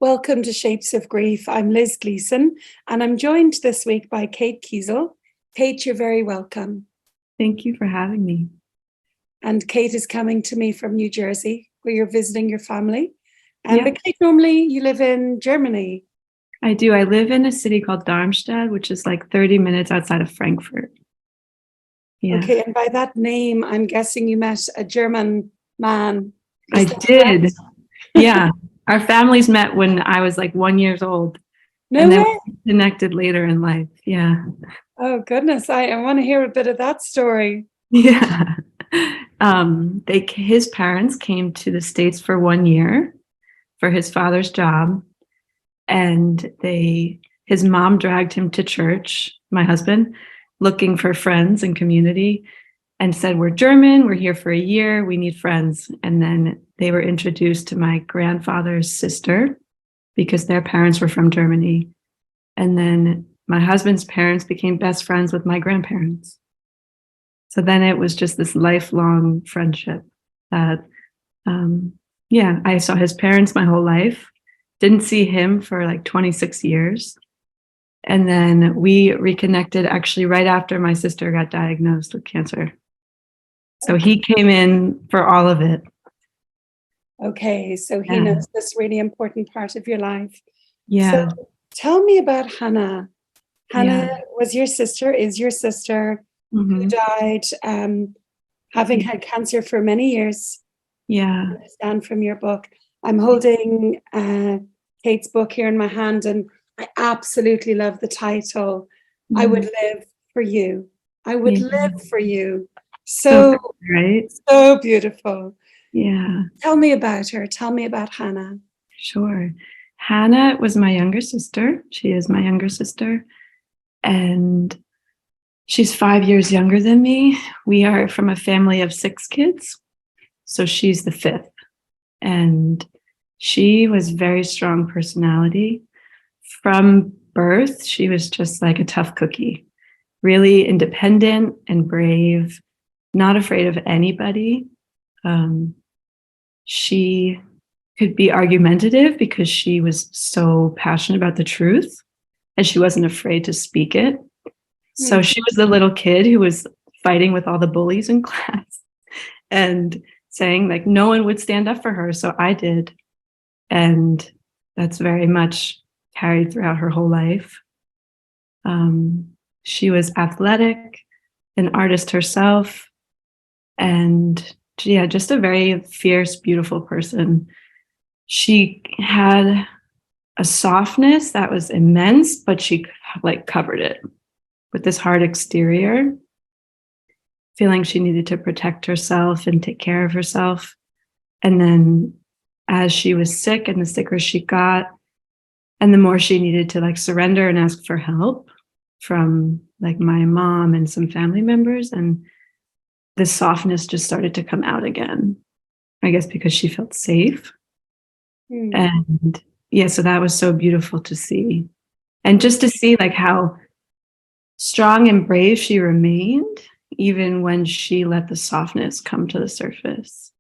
Welcome to Shapes of Grief. I'm Liz Gleason, and I'm joined this week by Kate Kiesel. Kate, you're very welcome. Thank you for having me. And Kate is coming to me from New Jersey, where you're visiting your family. Yeah, But Kate, normally you live in Germany. I do. I live in a city called Darmstadt, which is like 30 minutes outside of Frankfurt. Yeah, Okay, and by that name, I'm guessing you met a German man. I Is that did. correct? Yeah. Our families met when I was like 1 year old, No and then way. we connected later in life. Yeah. Oh, goodness. I want to hear a bit of that story. Yeah. His parents came to the States for 1 year for his father's job, and his mom dragged him to church, my husband, looking for friends and community, and said, "We're German, we're here for a year, we need friends." And then they were introduced to my grandfather's sister because their parents were from Germany. And then my husband's parents became best friends with my grandparents. So then it was just this lifelong friendship that, yeah, I saw his parents my whole life, didn't see him for like 26 years. And then we reconnected actually right after my sister got diagnosed with cancer. So he came in for all of it. Okay, so he Yeah. knows this really important part of your life. So Yeah. tell me about Hannah. Hannah Yeah. was your sister, is your sister, who Hmm. died having had cancer for many years. I Yeah. understand from your book. I'm holding Kate's book here in my hand, and I absolutely love the title. I would Mhm. live for you. I would Yeah. live for you. So So, good, right? so beautiful. Yeah. Tell me about her. Tell me about Hannah. Sure. Hannah was my younger sister. She is my younger sister. And she's 5 years younger than me. We are from a family of 6 kids. So she's the fifth. And she was very strong personality. From birth, she was just like a tough cookie, really independent and brave, not afraid of anybody. Um, she could be argumentative because she was so passionate about the truth and she wasn't afraid to speak it. So Hmm. she was the little kid who was fighting with all the bullies in class and saying, like, no one would stand up for her. So I did. And that's very much carried throughout her whole life. Um, she was athletic, an artist herself, and yeah, just a very fierce, beautiful person. She had a softness that was immense, but she like covered it with this hard exterior, feeling she needed to protect herself and take care of herself. And then as she was sick and the sicker she got, and the more she needed to like surrender and ask for help from like my mom and some family members, and the softness just started to come out again, I guess because she felt safe. Hmm. And yeah, so that was so beautiful to see. And just to see like how strong and brave she remained, even when she let the softness come to the surface.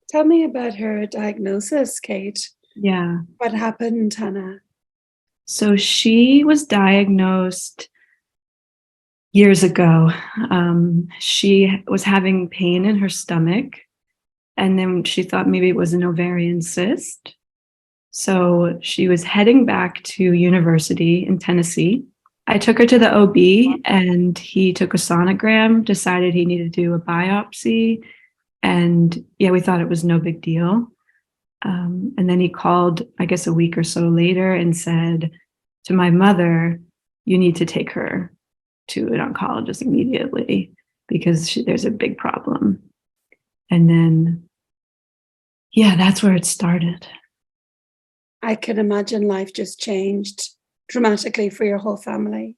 Tell me about her diagnosis, Kate. Yeah. What happened, Hannah? So she was diagnosed years ago. She was having pain in her stomach, and then she thought maybe it was an ovarian cyst. So she was heading back to university in Tennessee. I took her to the OB and he took a sonogram, decided he needed to do a biopsy. And yeah, we thought it was no big deal. And then he called, I guess, a week or so later and said to my mother, "You need to take her to an oncologist immediately because there's a big problem." And then, yeah, that's where it started. I can imagine life just changed dramatically for your whole family.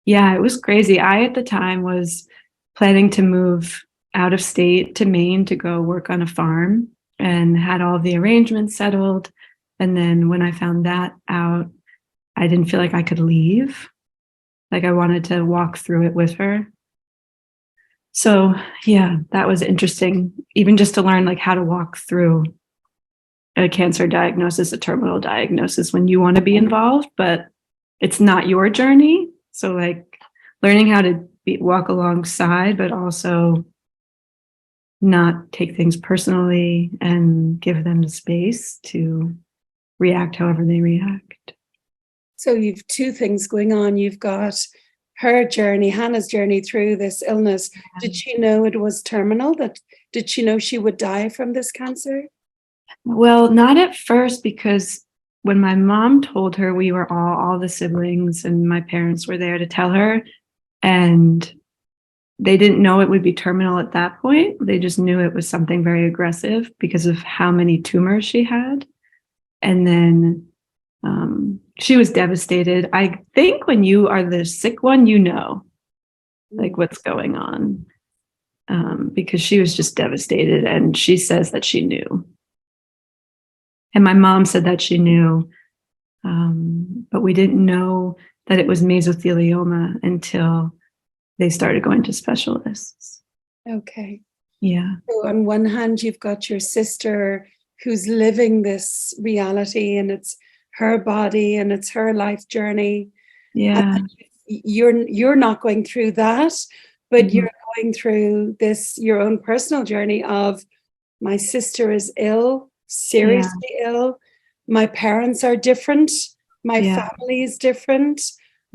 Yeah, it was crazy. I, at the time, was planning to move out of state to Maine to go work on a farm and had all the arrangements settled. And then when I found that out, I didn't feel like I could leave. Like I wanted to walk through it with her. So, yeah, that was interesting, even just to learn like how to walk through a cancer diagnosis, a terminal diagnosis, when you want to be involved, but it's not your journey. So like learning how to walk alongside, but also not take things personally and give them the space to react however they react. So you've two things going on. You've got her journey, Hannah's journey through this illness. Did she know it was terminal? Did she know she would die from this cancer? Well, not at first, because when my mom told her, we were all the siblings and my parents were there to tell her, and they didn't know it would be terminal at that point. They just knew it was something very aggressive because of how many tumors she had. And then she was devastated. I think when you are the sick one, you know, like what's going on, because she was just devastated, and she says that she knew. And my mom said that she knew, but we didn't know that it was mesothelioma until they started going to specialists. Okay. Yeah. So on one hand, you've got your sister who's living this reality, and it's her body and it's her life journey. Yeah. And you're not going through that, but you're going through this, your own personal journey of, my sister is ill, seriously ill. My parents are different. My family is different.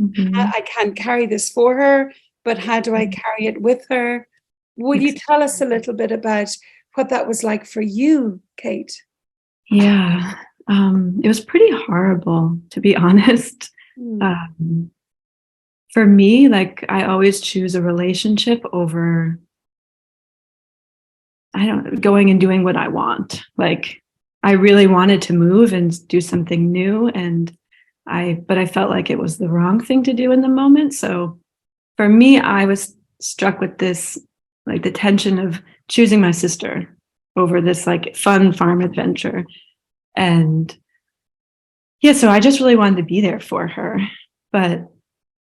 I can't carry this for her, but how do I carry it with her? Will you tell us a little bit about what that was like for you, Kate? Yeah. It was pretty horrible, to be honest. For me, like, I always choose a relationship over, I don't know, going and doing what I want. Like, I really wanted to move and do something new, but I felt like it was the wrong thing to do in the moment. So for me, I was struck with this, like, the tension of choosing my sister over this like fun farm adventure. And yeah, so I just really wanted to be there for her. But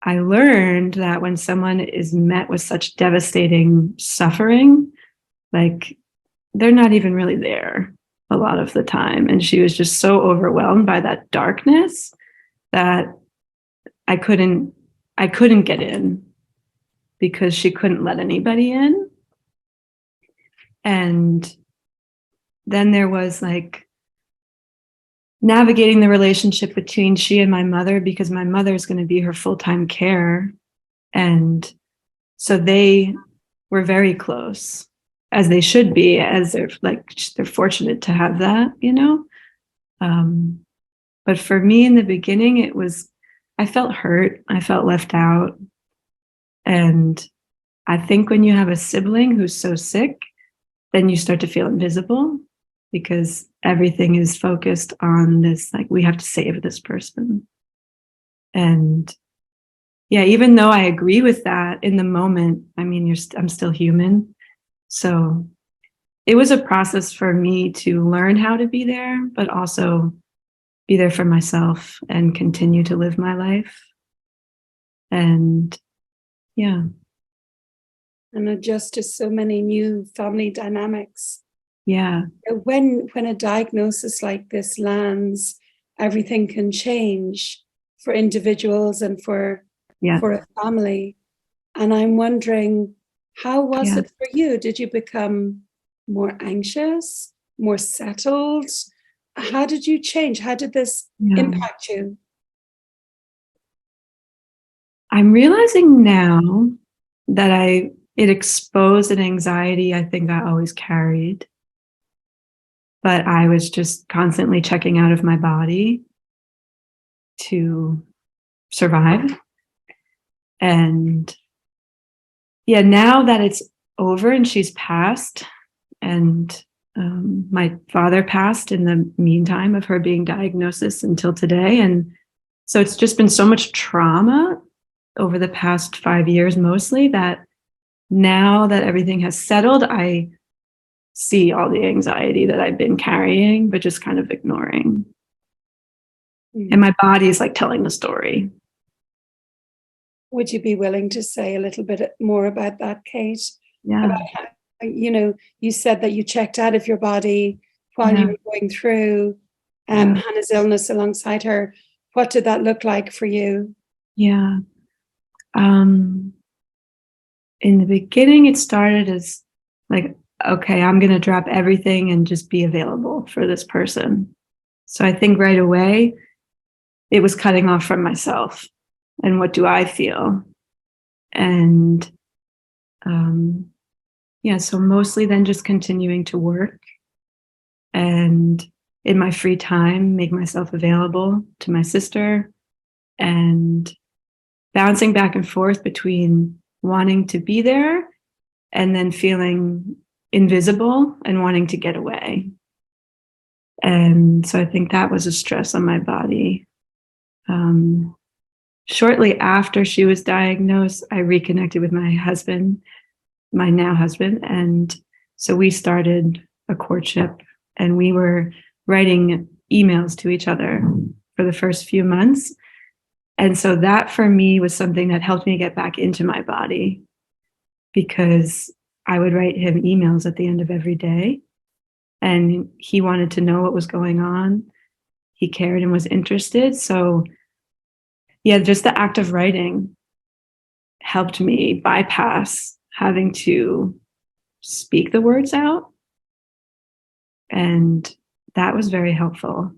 I learned that when someone is met with such devastating suffering, like, they're not even really there a lot of the time. And she was just so overwhelmed by that darkness that I couldn't get in, because she couldn't let anybody in. And then there was like navigating the relationship between she and my mother, because my mother is going to be her full-time care. And so they were very close, as they should be, as they're fortunate to have that, you know? But for me in the beginning, I felt hurt. I felt left out. And I think when you have a sibling who's so sick, then you start to feel invisible, because everything is focused on this, like, we have to save this person. And yeah, even though I agree with that in the moment, I mean, I'm still human. So it was a process for me to learn how to be there, but also be there for myself and continue to live my life. And yeah. And adjust to so many new family dynamics. Yeah. When a diagnosis like this lands, everything can change for individuals and for a family. And I'm wondering, how was it for you? Did you become more anxious, more settled? How did you change? How did this impact you? I'm realizing now that it exposed an anxiety I think I always carried, but I was just constantly checking out of my body to survive. And yeah, now that it's over and she's passed, and my father passed in the meantime of her being diagnosed until today. And so it's just been so much trauma over the past 5 years, mostly, that now that everything has settled, I see all the anxiety that I've been carrying, but just kind of ignoring. And my body is like telling the story. Would you be willing to say a little bit more about that, Kate? Yeah. About how, you said that you checked out of your body while you were going through Hannah's illness alongside her. What did that look like for you? Yeah. In the beginning, it started as like, okay, I'm going to drop everything and just be available for this person. So I think right away, it was cutting off from myself and what do I feel? And so mostly then just continuing to work and in my free time, make myself available to my sister and bouncing back and forth between wanting to be there and then feeling invisible and wanting to get away. And so I think that was a stress on my body. Shortly after she was diagnosed, I reconnected with my husband, my now husband. And so we started a courtship and we were writing emails to each other for the first few months. And so that for me was something that helped me get back into my body because I would write him emails at the end of every day and he wanted to know what was going on. He cared and was interested. So yeah, just the act of writing helped me bypass having to speak the words out. And that was very helpful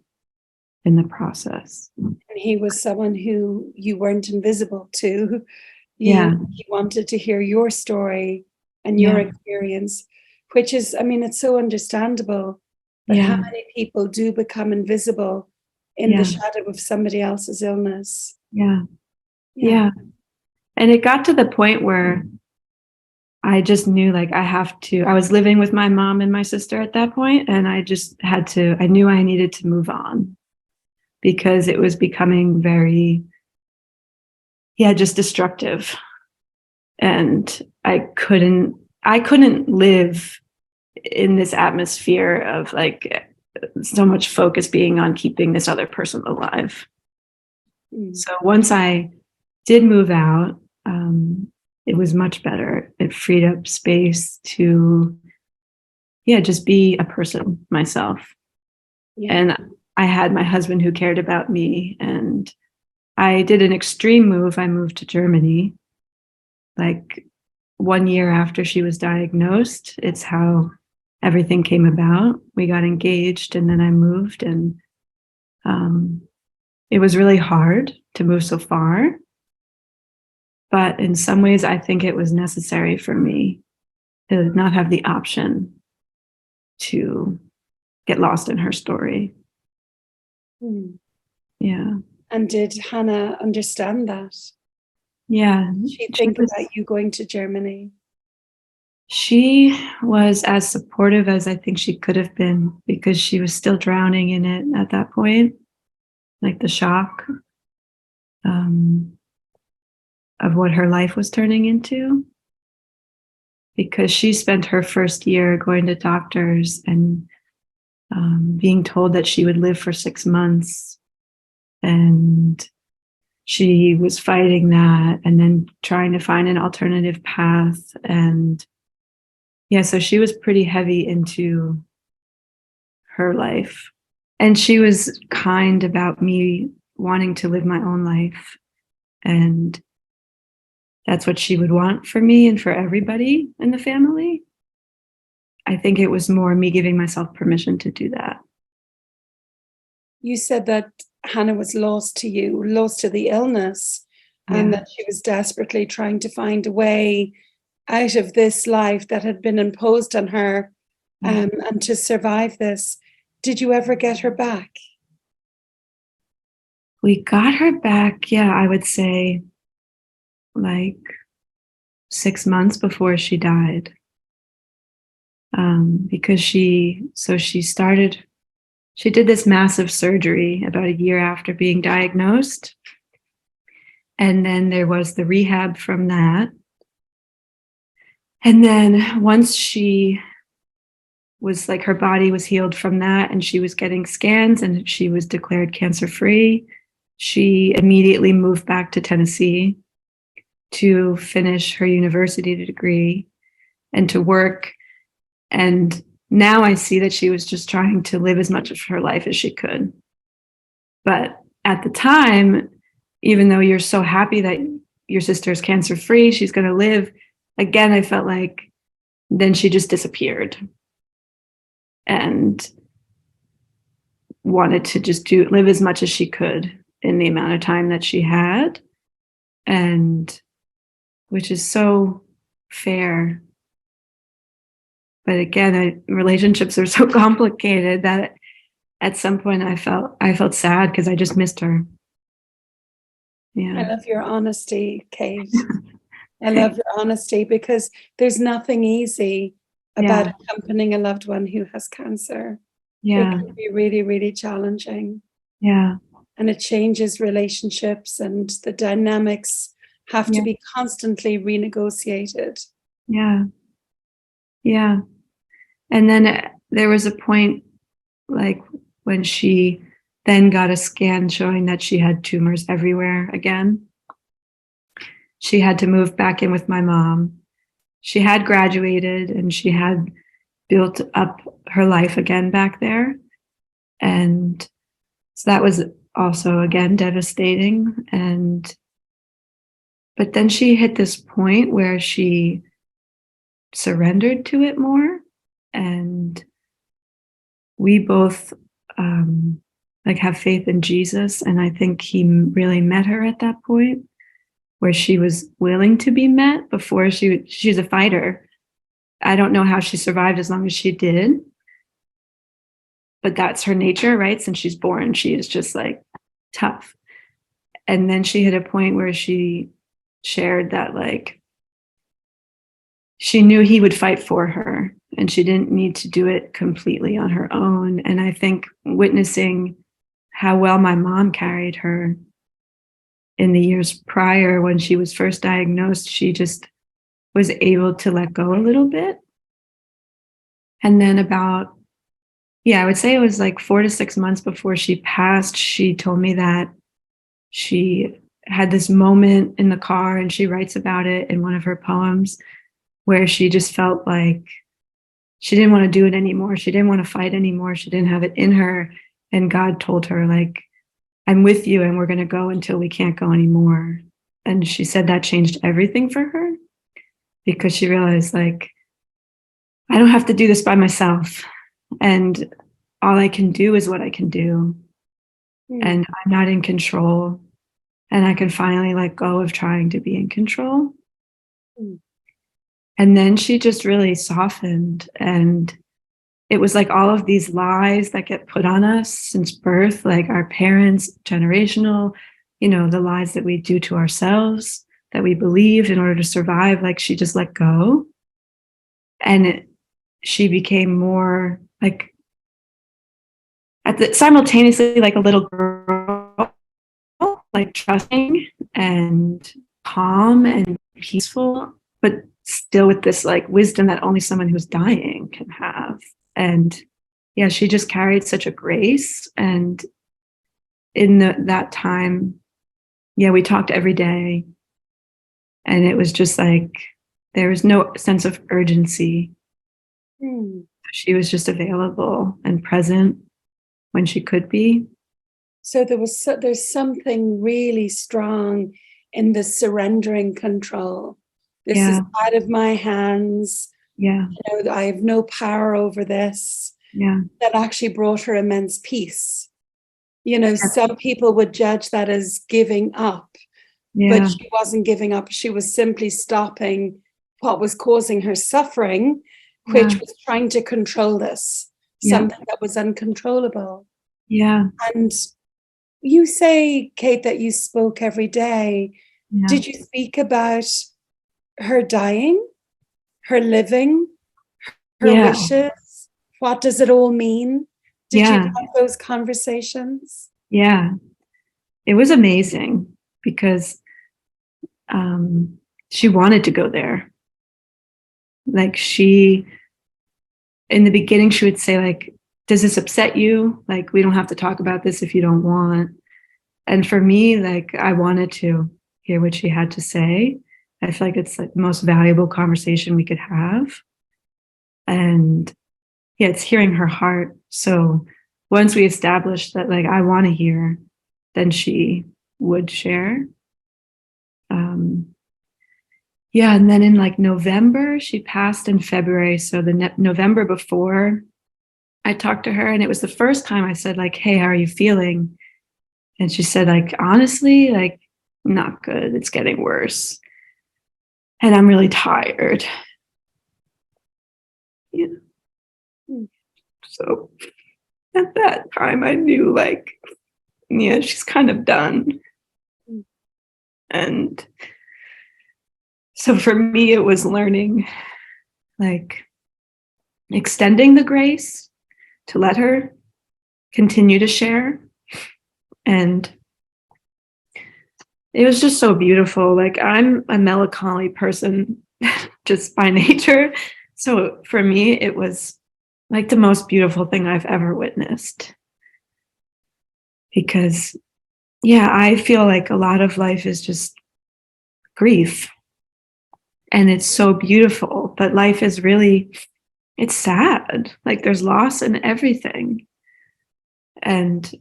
in the process. And he was someone who you weren't invisible to. Yeah. He wanted to hear your story and your experience, which is, I mean, it's so understandable. But how many people do become invisible in the shadow of somebody else's illness? Yeah. And it got to the point where I just knew like I was living with my mom and my sister at that point, and I knew I needed to move on because it was becoming very, just destructive. And I couldn't live in this atmosphere of like so much focus being on keeping this other person alive. So once I did move out, it was much better. It freed up space to, just be a person myself. And I had my husband who cared about me. And I did an extreme move. I moved to Germany, like 1 year after she was diagnosed. It's how everything came about. We got engaged and then I moved, and it was really hard to move so far. But in some ways, I think it was necessary for me to not have the option to get lost in her story. Yeah. And did Hanna understand that? Yeah. Did she think about you going to Germany? She was as supportive as I think she could have been because she was still drowning in it at that point, like the shock of what her life was turning into. Because she spent her first year going to doctors and being told that she would live for 6 months. And she was fighting that and then trying to find an alternative path. And so she was pretty heavy into her life. And she was kind about me wanting to live my own life. And that's what she would want for me and for everybody in the family. I think it was more me giving myself permission to do that. You said that Hanna was lost to you, lost to the illness, and that she was desperately trying to find a way out of this life that had been imposed on her and to survive this. Did you ever get her back? We got her back, I would say like 6 months before she died. Because she did this massive surgery about a year after being diagnosed. And then there was the rehab from that. And then once she was like, her body was healed from that and she was getting scans and she was declared cancer-free, she immediately moved back to Tennessee to finish her university degree and to work. And now I see that she was just trying to live as much of her life as she could. But at the time, even though you're so happy that your sister is cancer free, she's going to live, again, I felt like then she just disappeared and wanted to just live as much as she could in the amount of time that she had, and which is so fair. But again, relationships are so complicated that at some point I felt sad because I just missed her. Yeah. I love your honesty, Kate. I love your honesty, because there's nothing easy about accompanying a loved one who has cancer. Yeah. It can be really, really challenging. Yeah. And it changes relationships, and the dynamics have to be constantly renegotiated. Yeah. Yeah. And then there was a point, like, when she then got a scan showing that she had tumors everywhere again. She had to move back in with my mom. She had graduated and she had built up her life again back there. And so that was also, again, devastating. But then she hit this point where she surrendered to it more. And we both have faith in Jesus. And I think he really met her at that point where she was willing to be met. Before, she's a fighter. I don't know how she survived as long as she did, but that's her nature, right? Since she's born, she is just like tough. And then she hit a point where she shared that, like, she knew he would fight for her and she didn't need to do it completely on her own. And I think witnessing how well my mom carried her in the years prior, when she was first diagnosed, she just was able to let go a little bit. And then about, I would say it was like 4 to 6 months before she passed, she told me that she had this moment in the car, and she writes about it in one of her poems, where she just felt like she didn't want to do it anymore. She didn't want to fight anymore. She didn't have it in her. And God told her, like, I'm with you and we're going to go until we can't go anymore. And she said that changed everything for her, because she realized, like, I don't have to do this by myself. And all I can do is what I can do. And I'm not in control. And I can finally let go of trying to be in control. And then she just really softened. And it was like all of these lies that get put on us since birth, like our parents, generational, the lies that we do to ourselves, that we believed in order to survive, like, she just let go. And she became more like, simultaneously, like a little girl, like trusting and calm and peaceful, but still with this, like, wisdom that only someone who's dying can have. And she just carried such a grace. And in that time, we talked every day. And it was just like, there was no sense of urgency. She was just available and present when she could be. So there's something really strong in the surrendering control. This is out of my hands. I have no power over this. That actually brought her immense peace. Some people would judge that as giving up, but she wasn't giving up. She was simply stopping what was causing her suffering, which was trying to control this, something that was uncontrollable. And you say, Kate, that you spoke every day. Did you speak about her dying, her living, her wishes? What does it all mean? Did you have those conversations? It was amazing, because she wanted to go there. Like, in the beginning, she would say, like, does this upset you? Like, we don't have to talk about this if you don't want. And for me, like, I wanted to hear what she had to say. I feel like it's like the most valuable conversation we could have. And yeah, it's hearing her heart. So once we established that, like, I want to hear, then she would share. Yeah, and then in like November, she passed in February. So the November before, I talked to her, and it was the first time I said, like, hey, how are you feeling? And she said, like, honestly, like, not good. It's getting worse. And I'm really tired. Yeah. So at that time, I knew, like, yeah, she's kind of done. And so for me, it was learning, like, extending the grace to let her continue to share. And it was just so beautiful. Like, I'm a melancholy person just by nature. So for me, it was like the most beautiful thing I've ever witnessed. Because, yeah, I feel like a lot of life is just grief. And it's so beautiful, but life is really, it's sad. Like, there's loss in everything. And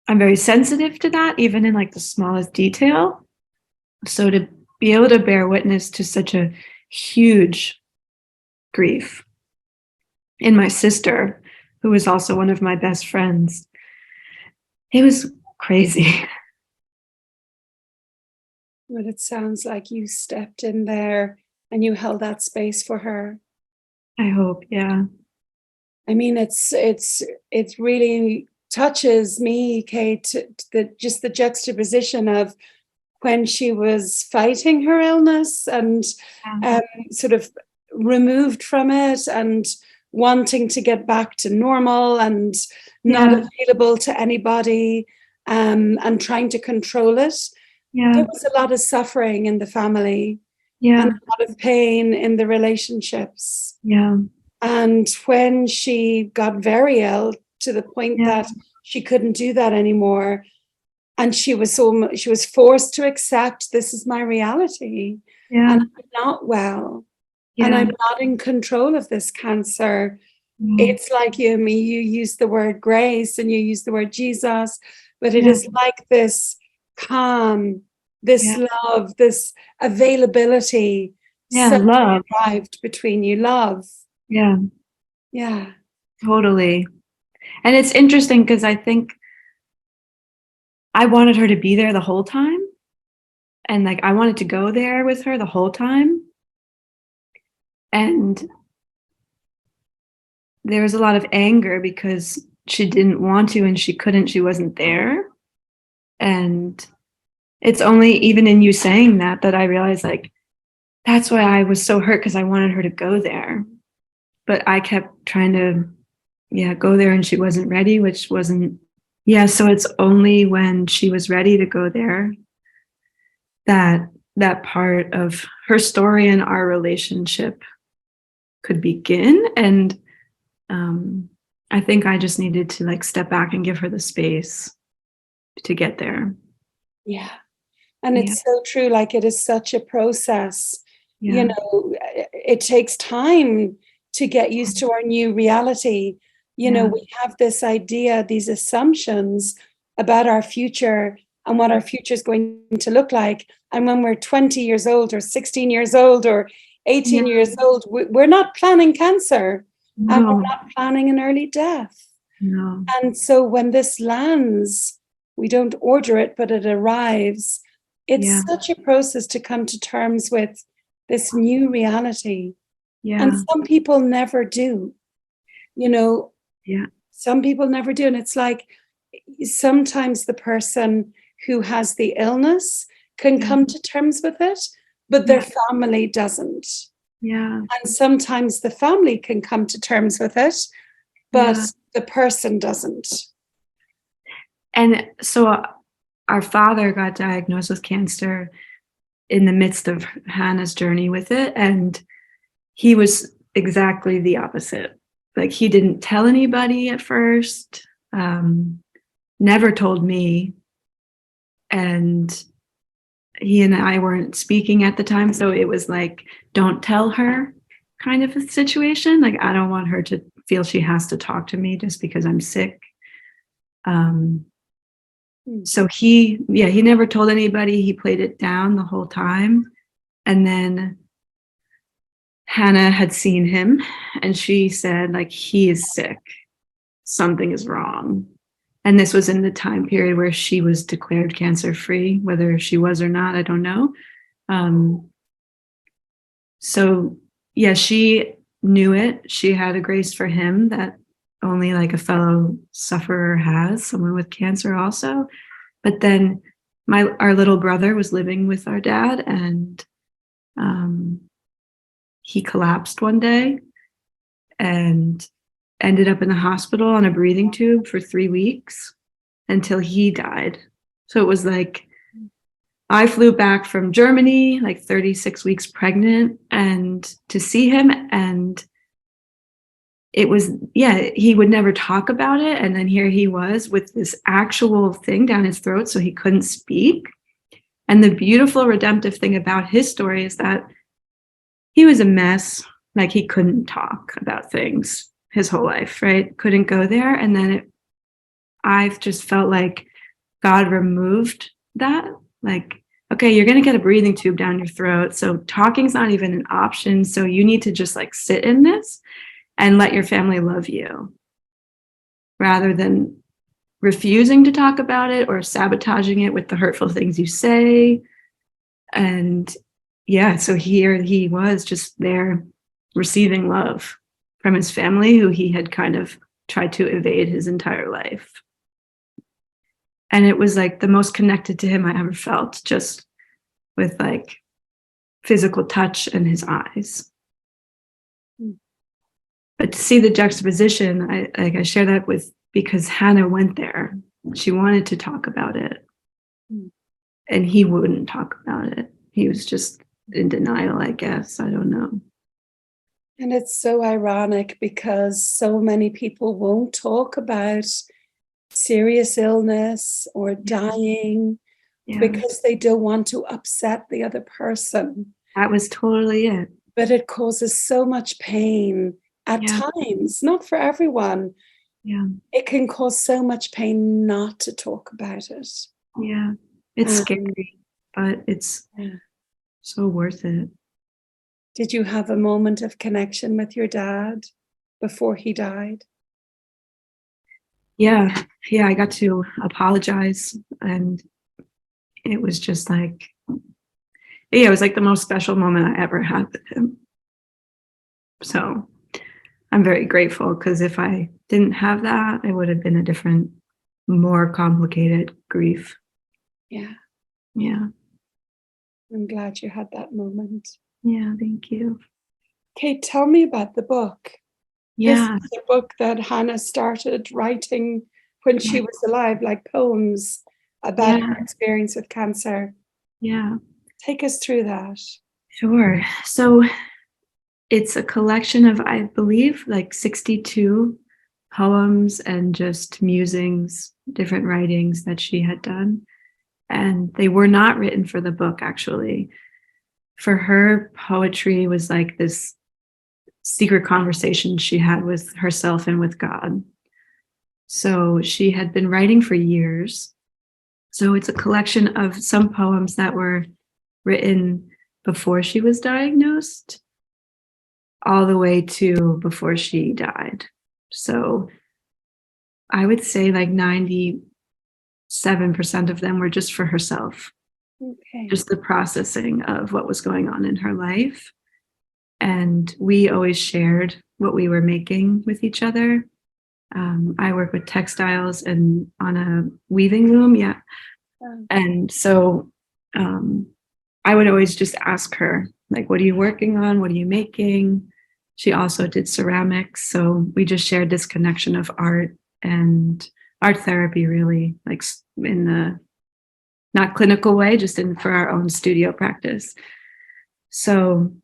I'm very sensitive to that, even in like the smallest detail. So to be able to bear witness to such a huge grief in my sister, who was also one of my best friends, it was crazy. But it sounds like you stepped in there and you held that space for her. I hope, yeah. I mean, it really touches me, Kate, just the juxtaposition of when she was fighting her illness and sort of removed from it and wanting to get back to normal and not available to anybody, and trying to control it. There was a lot of suffering in the family, and a lot of pain in the relationships. And when she got very ill to the point that she couldn't do that anymore, and she was forced to accept, this is my reality, and I'm not well, and I'm not in control of this cancer. It's like you and me, you use the word grace and you use the word Jesus, but it is like this calm, this love, this availability, Love. arrived between you, love. Yeah, totally. And it's interesting because I think I wanted her to be there the whole time. And like, I wanted to go there with her the whole time. And there was a lot of anger because she didn't want to and she couldn't, she wasn't there. And it's only even in you saying that I realized, like, that's why I was so hurt, because I wanted her to go there. But I kept trying to, go there, and she wasn't ready, which wasn't, so it's only when she was ready to go there that that part of her story and our relationship could begin. And I think I just needed to like step back and give her the space to get there. Yeah. And it's so true. Like, it is such a process. You know, it takes time to get used to our new reality. You know, we have this idea, these assumptions about our future and what our future is going to look like. And when we're 20 years old or 16 years old or 18 years old, we're not planning cancer, and we're not planning an early death. And so when this lands, we don't order it, but it arrives. It's such a process to come to terms with this new reality. And some people never do, you know, some people never do. And it's like, sometimes the person who has the illness can come to terms with it, but their family doesn't. And sometimes the family can come to terms with it, but the person doesn't. And so our father got diagnosed with cancer in the midst of Hanna's journey with it. And he was exactly the opposite. Like, he didn't tell anybody at first, never told me. And he and I weren't speaking at the time. So it was like, don't tell her kind of a situation. Like, I don't want her to feel she has to talk to me just because I'm sick. So he never told anybody. He played it down the whole time. And then Hanna had seen him and she said, like, he is sick. Something is wrong. And this was in the time period where she was declared cancer-free. Whether she was or not, I don't know. So yeah, she knew it. She had a grace for him that only like a fellow sufferer has, someone with cancer also. But then our little brother was living with our dad, and he collapsed one day and ended up in the hospital on a breathing tube for 3 weeks until he died. So it was like, I flew back from Germany, like 36 weeks pregnant, and to see him, and it was, he would never talk about it. And then here he was with this actual thing down his throat, so he couldn't speak. And the beautiful redemptive thing about his story is that he was a mess. Like, he couldn't talk about things his whole life, right? Couldn't go there. And then I've just felt like God removed that. Like, okay, you're going to get a breathing tube down your throat. So talking's not even an option. So you need to just like sit in this and let your family love you rather than refusing to talk about it or sabotaging it with the hurtful things you say. And so here he was just there receiving love from his family, who he had kind of tried to evade his entire life. And it was like the most connected to him I ever felt, just with like physical touch and his eyes. But to see the juxtaposition, I share that with, because Hanna went there. She wanted to talk about it. And he wouldn't talk about it. He was just in denial, I guess. I don't know. And it's so ironic because so many people won't talk about serious illness or dying because they don't want to upset the other person. That was totally it. But it causes so much pain at times, not for everyone. Yeah. It can cause so much pain not to talk about it. Yeah. It's scary, but it's so worth it. Did you have a moment of connection with your dad before he died? Yeah, I got to apologize, and it was just like, it was like the most special moment I ever had with him. So I'm very grateful, because if I didn't have that, it would have been a different, more complicated grief. Yeah. I'm glad you had that moment. Yeah, thank you. Kate, tell me about the book. Yeah. This is a book that Hanna started writing when she was alive, like poems about her experience with cancer. Yeah. Take us through that. Sure. So it's a collection of, I believe, like 62 poems and just musings, different writings that she had done. And they were not written for the book, actually. For her, poetry was like this secret conversation she had with herself and with God. So she had been writing for years. So it's a collection of some poems that were written before she was diagnosed, all the way to before she died. So I would say like 97% of them were just for herself. Okay. Just the processing of what was going on in her life. And we always shared what we were making with each other. I work with textiles and on a weaving loom. Yeah. And so I would always just ask her, like, what are you working on? What are you making? She also did ceramics. So we just shared this connection of art and art therapy, really, like in the not clinical way, just for our own studio practice. So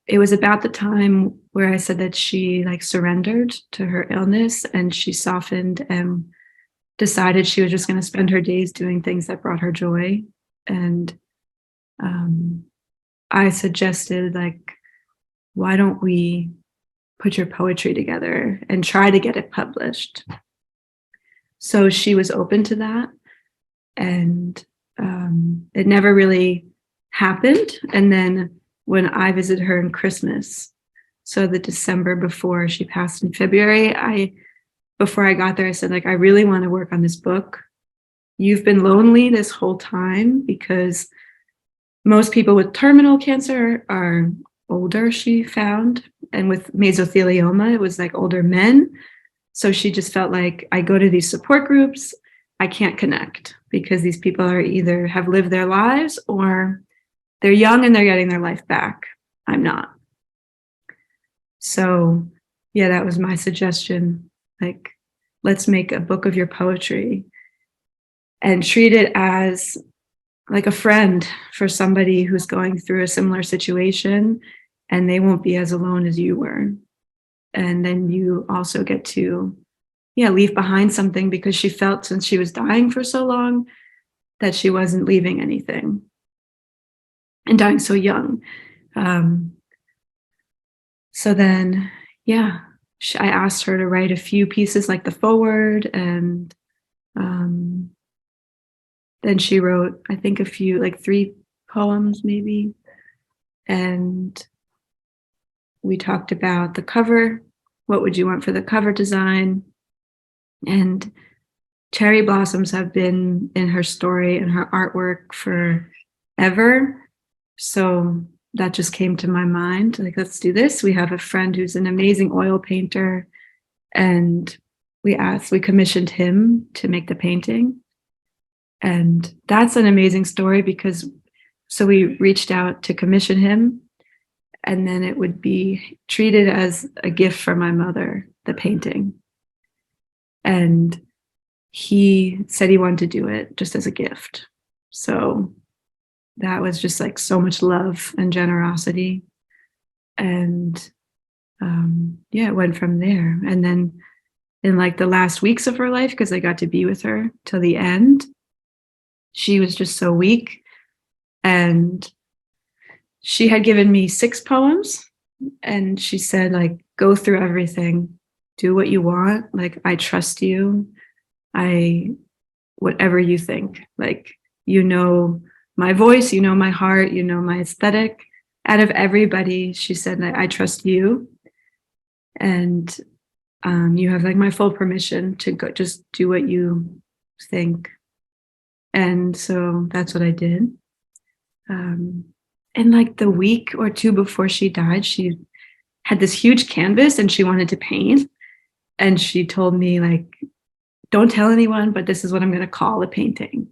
it was about the time where I said that she like surrendered to her illness, and she softened and decided she was just going to spend her days doing things that brought her joy. And I suggested, like, why don't we put your poetry together and try to get it published. So she was open to that. And it never really happened. And then when I visited her in Christmas, so the December before she passed in February, before I got there, I said, like, I really want to work on this book. You've been lonely this whole time because most people with terminal cancer are older, she found. And with mesothelioma, it was like older men. So she just felt like, I go to these support groups, I can't connect because these people are either have lived their lives or they're young and they're getting their life back. I'm not. So yeah, that was my suggestion. Like, let's make a book of your poetry and treat it as like a friend for somebody who's going through a similar situation, and they won't be as alone as you were. And then you also get to, leave behind something, because she felt, since she was dying for so long, that she wasn't leaving anything, and dying so young. So then, I asked her to write a few pieces like the foreword, and then she wrote, I think, a few, like 3 poems maybe. And we talked about the cover. What would you want for the cover design? And cherry blossoms have been in her story and her artwork forever. So that just came to my mind. Like, let's do this. We have a friend who's an amazing oil painter, and we commissioned him to make the painting. And that's an amazing story, because so we reached out to commission him, and then it would be treated as a gift for my mother, the painting. And he said he wanted to do it just as a gift. So that was just like so much love and generosity. And it went from there. And then in like the last weeks of her life, because I got to be with her till the end, she was just so weak. And she had given me 6 poems, and she said, like, go through everything, do what you want. Like, I trust you. Whatever you think, like, my voice, my heart, my aesthetic. Out of everybody, she said, that I trust you. And you have like my full permission to go, just do what you think. And so that's what I did. And like the week or 2 before she died, she had this huge canvas and she wanted to paint. And she told me, like, don't tell anyone, but this is what I'm going to call the painting.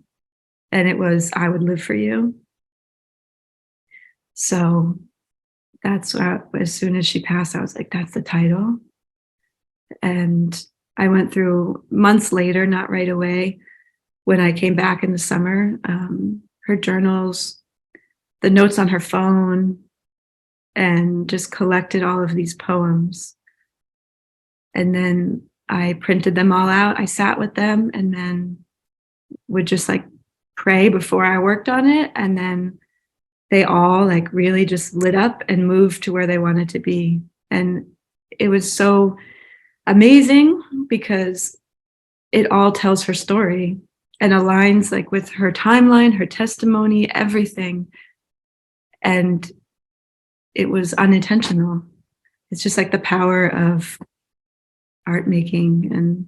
And it was, I Would Live for You. So that's as soon as she passed, I was like, that's the title. And I went through months later, not right away, when I came back in the summer, her journals, the notes on her phone, and just collected all of these poems. And then I printed them all out. I sat with them and then would just like pray before I worked on it. And then they all like really just lit up and moved to where they wanted to be. And it was so amazing because it all tells her story and aligns like with her timeline, her testimony, everything. And it was unintentional. It's just like the power of art making and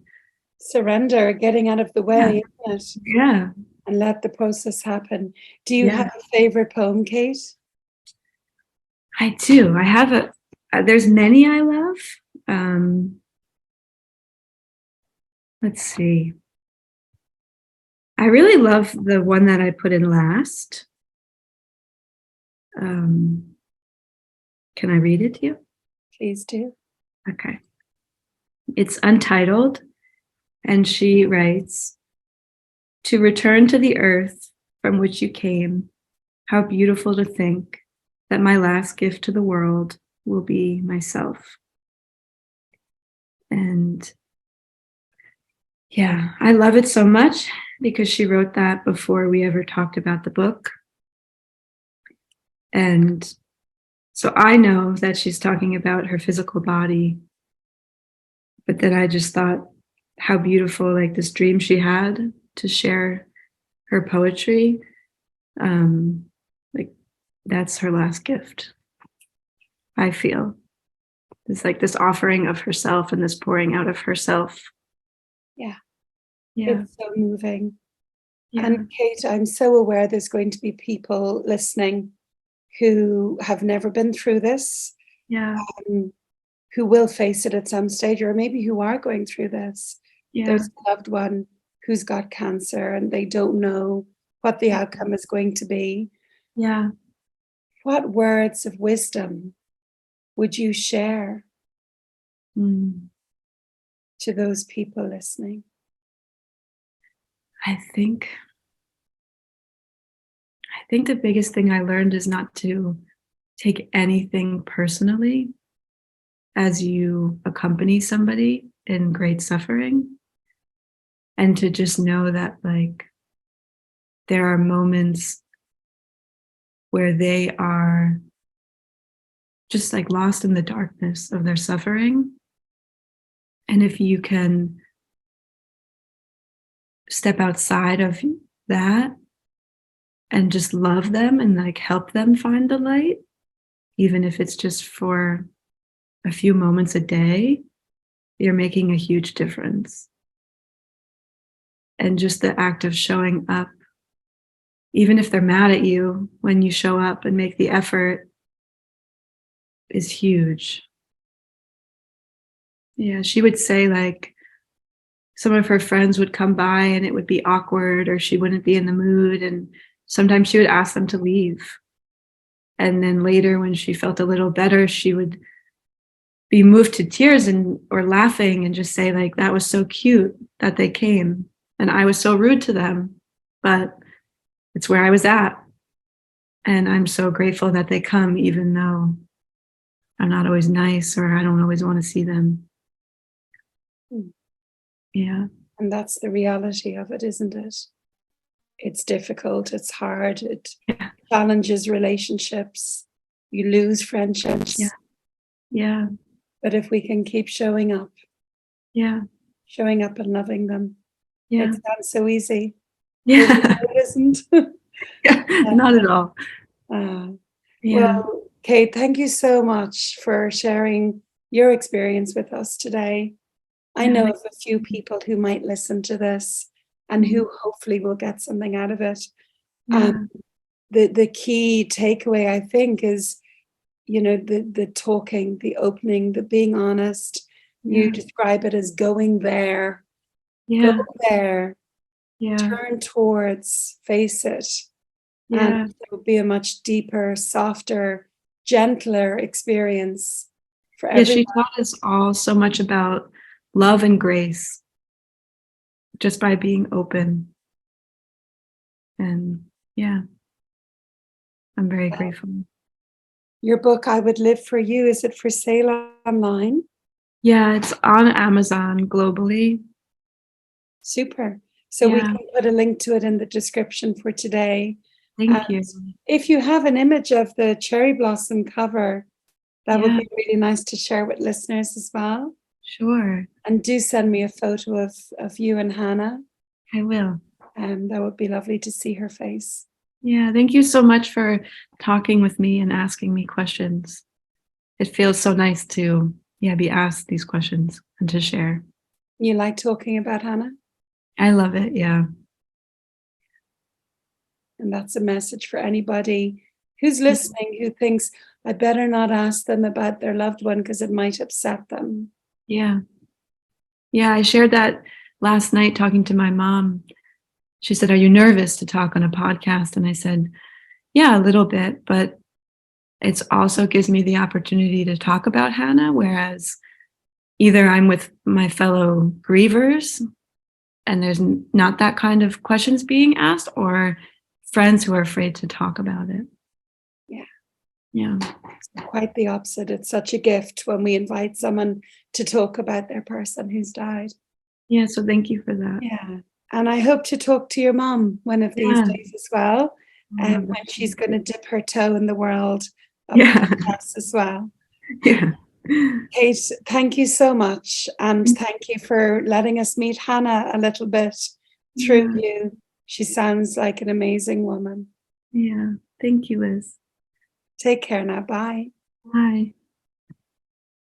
surrender, getting out of the way, isn't it? Yeah. And let the process happen. Do you have a favorite poem, Kate? I do. I have there's many I love. Let's see. I really love the one that I put in last. Can I read it to you? Please do. Okay. It's untitled, and she writes, "To return to the earth from which you came, how beautiful to think that my last gift to the world will be myself." And yeah, I love it so much because she wrote that before we ever talked about the book. And So I know that she's talking about her physical body, but then I just thought how beautiful, like this dream she had to share her poetry. Like that's her last gift. I feel it's like this offering of herself and this pouring out of herself. Yeah. Yeah. It's so moving. Yeah. And Kate, I'm so aware there's going to be people listening who have never been through this, Yeah. who will face it at some stage, or maybe who are going through this. Yeah. There's a loved one who's got cancer and they don't know what the outcome is going to be. Yeah. What words of wisdom would you share to those people listening? I think the biggest thing I learned is not to take anything personally as you accompany somebody in great suffering, and to just know that like there are moments where they are just like lost in the darkness of their suffering. And if you can step outside of that and just love them and like help them find the light, even if it's just for a few moments a day, you're making a huge difference. And just the act of showing up, even if they're mad at you when you show up and make the effort, is huge. Yeah, she would say like some of her friends would come by and it would be awkward or she wouldn't be in the mood. And sometimes she would ask them to leave. And then later when she felt a little better, she would be moved to tears and or laughing and just say like, that was so cute that they came. And I was so rude to them, but it's where I was at. And I'm so grateful that they come, even though I'm not always nice or I don't always want to see them. Yeah. And that's the reality of it, isn't it? It's difficult, it's hard, it challenges relationships, you lose friendships. Yeah. Yeah. But if we can keep showing up and loving them, it sounds so easy. Yeah. It isn't. Not at all. Well, Kate, thank you so much for sharing your experience with us today. I know of a few people who might listen to this and who hopefully will get something out of it. The key takeaway, I think, is, the talking, the opening, the being honest. You describe it as going there. Go there. Turn towards, face it. And it will be a much deeper, softer, gentler experience for everyone. She taught us all so much about love and grace just by being open. And I'm very grateful. Your book, I Would Live for You, is it for sale online? Yeah, it's on Amazon globally. Super. So we can put a link to it in the description for today. Thank you. If you have an image of the cherry blossom cover, that would be really nice to share with listeners as well. Sure. And do send me a photo of you and Hanna. I will. That would be lovely to see her face. Yeah, thank you so much for talking with me and asking me questions. It feels so nice to be asked these questions and to share. You like talking about Hanna? I love it, yeah. And that's a message for anybody who's listening, who thinks, I better not ask them about their loved one because it might upset them. Yeah. Yeah, I shared that last night talking to my mom. She said, are you nervous to talk on a podcast? And I said, yeah, a little bit, but it also gives me the opportunity to talk about Hanna, whereas either I'm with my fellow grievers and there's not that kind of questions being asked, or friends who are afraid to talk about it. Yeah. It's quite the opposite. It's such a gift when we invite someone to talk about their person who's died. Yeah, so thank you for that. Yeah. And I hope to talk to your mom one of these days as well. And when she's going to dip her toe in the world a Yeah. podcast as well. Yeah. Kate, thank you so much. And thank you for letting us meet Hanna a little bit through Yeah. you. She sounds like an amazing woman. Yeah. Thank you, Liz. Take care now. Bye. Bye.